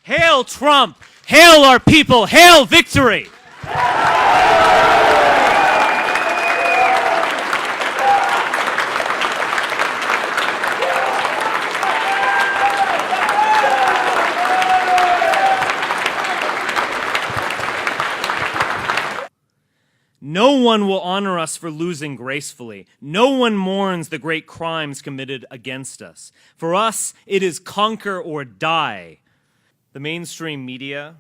Hail Trump! Hail our people! Hail victory! No one will honor us for losing gracefully. No one mourns the great crimes committed against us. For us, it is conquer or die. The mainstream media,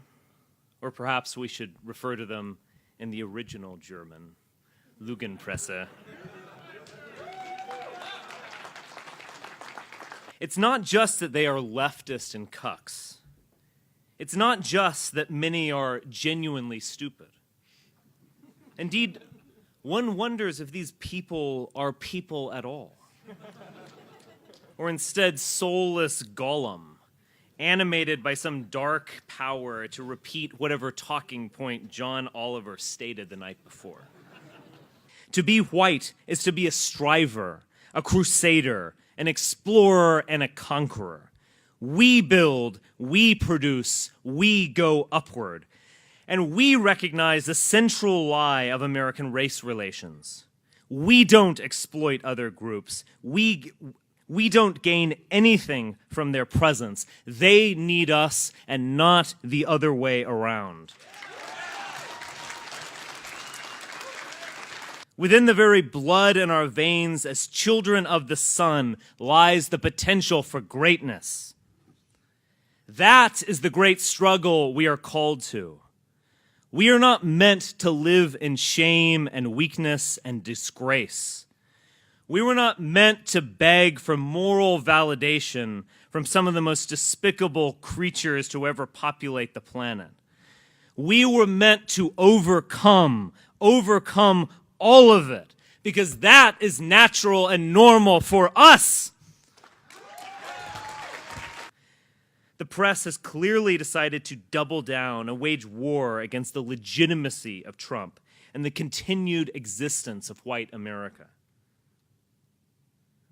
or perhaps we should refer to them in the original German, Lügenpresse. It's not just that they are leftist and cucks. It's not just that many are genuinely stupid. Indeed, one wonders if these people are people at all. Or instead soulless Gollum, animated by some dark power to repeat whatever talking point John Oliver stated the night before. To be white is to be a striver, a crusader, an explorer, and a conqueror. We build, we produce, we go upward. And we recognize the central lie of American race relations. We don't exploit other groups. We don't gain anything from their presence. They need us and not the other way around. Within the very blood in our veins as children of the sun lies the potential for greatness. That is the great struggle we are called to. We are not meant to live in shame and weakness and disgrace. We were not meant to beg for moral validation from some of the most despicable creatures to ever populate the planet. We were meant to overcome all of it, because that is natural and normal for us. The press has clearly decided to double down and wage war against the legitimacy of Trump and the continued existence of white America.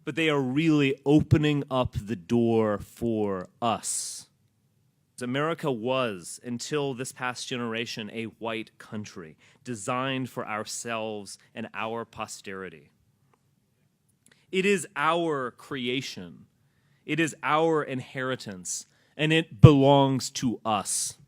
But they are really opening up the door for us. America was, until this past generation, a white country designed for ourselves and our posterity. It is our creation. It is our inheritance. And it belongs to us.